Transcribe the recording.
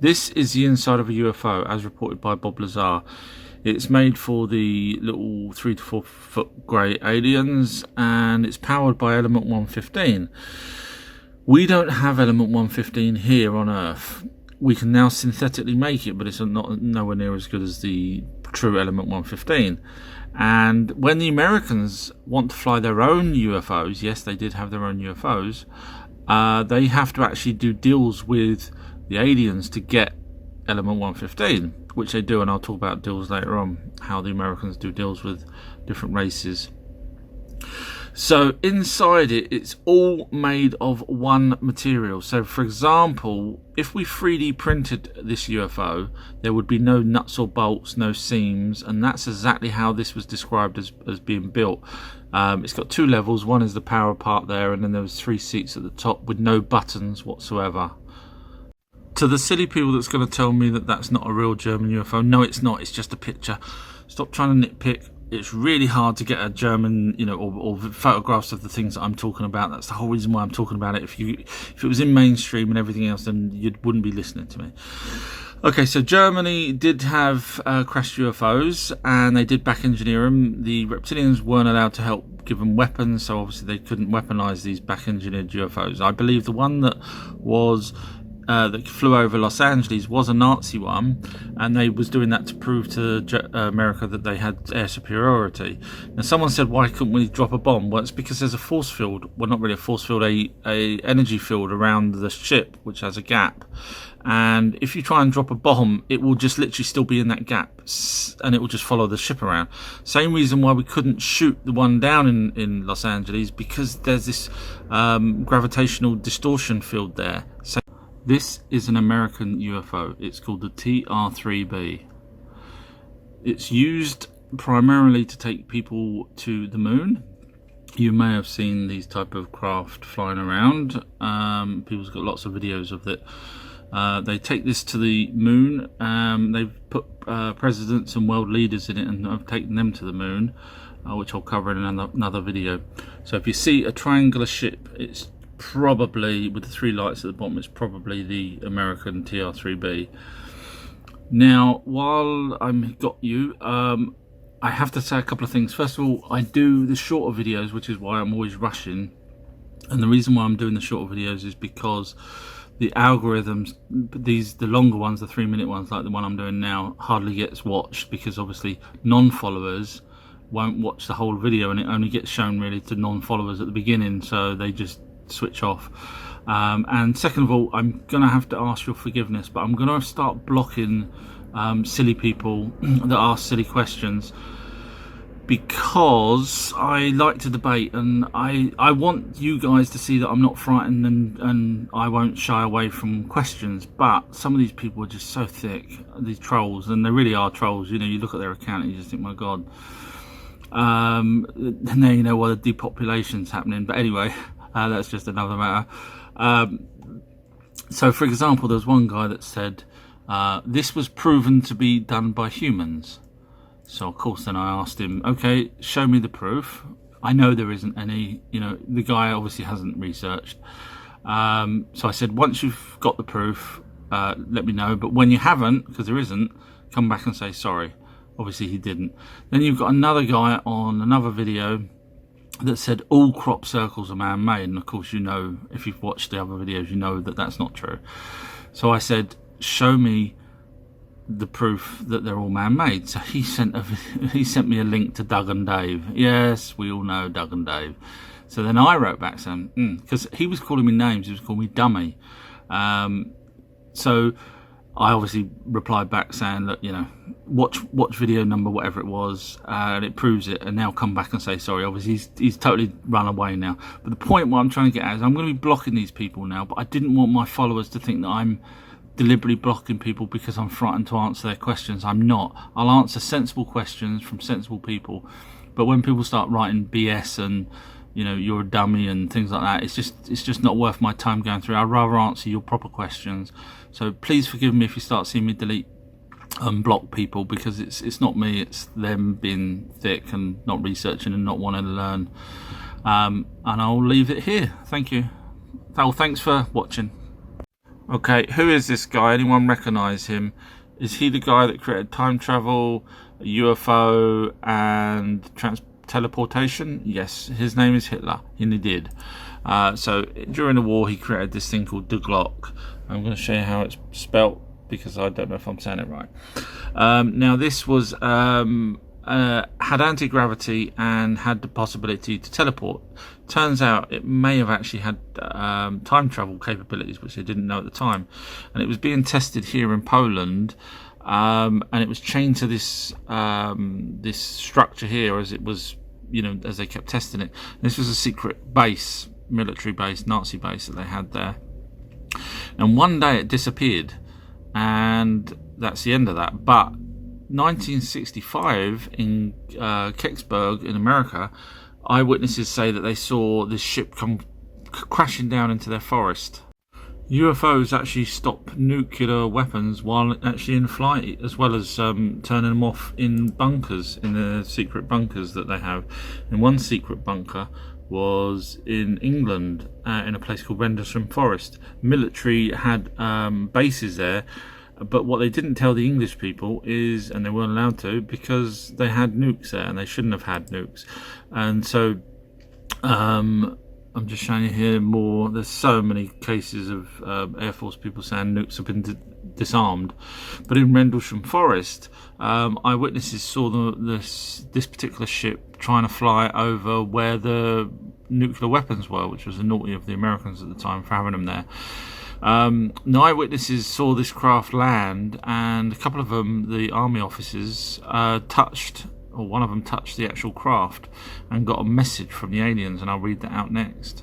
This is the inside of a UFO, as reported by Bob Lazar. It's made for the little 3 to 4 foot grey aliens, and it's powered by Element 115. We don't have Element 115 here on Earth. We can now synthetically make it, but it's nowhere near as good as the true Element 115. And when the Americans want to fly their own UFOs, yes, they did have their own UFOs, they have to actually do deals with the aliens to get Element 115, which they do, and I'll talk about deals later on, how the Americans do deals with different races. So inside it, it's all made of one material. So for example, if we 3D printed this UFO, there would be no nuts or bolts, no seams, and that's exactly how this was described as being built. It's got 2 levels. One is the power part there, and then there was 3 seats at the top with no buttons whatsoever. To the silly people that's going to tell me that that's not a real German UFO, no, it's not. It's just a picture. Stop trying to nitpick. It's really hard to get a German, or photographs of the things that I'm talking about. That's the whole reason why I'm talking about it. If it was in mainstream and everything else, then you wouldn't be listening to me. Okay, so Germany did have crashed UFOs, and they did back engineer them. The reptilians weren't allowed to help give them weapons, so obviously they couldn't weaponize these back engineered UFOs. I believe the one that was that flew over Los Angeles was a Nazi one, and they was doing that to prove to America that they had air superiority. Now someone said, why couldn't we drop a bomb? Well, it's because there's a force field, well, not really a force field, a energy field around the ship which has a gap, and if you try and drop a bomb, it will just literally still be in that gap, and it will just follow the ship around. Same reason why we couldn't shoot the one down in Los Angeles, because there's this gravitational distortion field there. So this is an American UFO. It's called the TR-3B. It's used primarily to take people to the moon. You may have seen these type of craft flying around. People's got lots of videos of it. They take this to the moon. They've put presidents and world leaders in it and have taken them to the moon, which I'll cover in another video. So if you see a triangular ship, it's probably, with the 3 lights at the bottom, it's probably the American TR-3B. Now, while I've got you, I have to say a couple of things. First of all, I do the shorter videos, which is why I'm always rushing. And the reason why I'm doing the shorter videos is because the algorithms, the longer ones, the 3-minute ones, like the one I'm doing now, hardly gets watched, because obviously non-followers won't watch the whole video, and it only gets shown really to non-followers at the beginning, so they just switch off. And second of all, I'm gonna have to ask your forgiveness, but I'm gonna start blocking silly people that ask silly questions, because I like to debate, and I want you guys to see that I'm not frightened, and I won't shy away from questions. But some of these people are just so thick, these trolls, and they really are trolls. You look at their account and you just think, my God. And now you know why the depopulation's happening. But anyway, that's just another matter. So for example, there's one guy that said this was proven to be done by humans. So of course then I asked him, okay, show me the proof. I know there isn't any. The guy obviously hasn't researched. So I said, once you've got the proof, let me know, but when you haven't, because there isn't, come back and say sorry. Obviously he didn't. Then you've got another guy on another video that said all crop circles are man-made, and of course if you've watched the other videos, you know that that's not true. So I said, show me the proof that they're all man-made. So he sent me a link to Doug and Dave. Yes, we all know Doug and Dave. So then I wrote back saying, because he was calling me names, he was calling me dummy. So I obviously replied back saying that, watch video number whatever it was, and it proves it, and now come back and say sorry. Obviously he's totally run away now. But the point what I'm trying to get at is I'm going to be blocking these people now, but I didn't want my followers to think that I'm deliberately blocking people because I'm frightened to answer their questions. I'm not. I'll answer sensible questions from sensible people, but when people start writing BS and you're a dummy and things like that, it's just not worth my time going through. I'd rather answer your proper questions. So please forgive me if you start seeing me delete and block people, because it's not me, it's them being thick and not researching and not wanting to learn. And I'll leave it here. Thank you. Well, thanks for watching. Okay, who is this guy? Anyone recognise him? Is he the guy that created time travel, UFO, and teleportation? Yes, his name is Hitler, and he did. So during the war, he created this thing called the Glock. I'm going to show you how it's spelt because I don't know if I'm saying it right. Now, this was had anti-gravity and had the possibility to teleport. Turns out it may have actually had time travel capabilities, which they didn't know at the time, and it was being tested here in Poland. And it was chained to this this structure here, as it was, as they kept testing it. This was a secret base, military base, Nazi base that they had there. And one day it disappeared, and that's the end of that. But 1965 in Kecksburg in America, eyewitnesses say that they saw this ship come crashing down into their forest. UFOs actually stop nuclear weapons while actually in flight, as well as turning them off in bunkers, in the secret bunkers that they have. And one secret bunker was in England, in a place called Rendlesham Forest. Military had bases there, but what they didn't tell the English people is, and they weren't allowed to, because they had nukes there and they shouldn't have had nukes. And so I'm just showing you here more. There's so many cases of Air Force people saying nukes have been disarmed. But in Rendlesham Forest, eyewitnesses saw this particular ship trying to fly over where the nuclear weapons were, which was the naughty of the Americans at the time for having them there. The eyewitnesses saw this craft land, and a couple of them, the army officers, one of them touched the actual craft and got a message from the aliens, and I'll read that out next.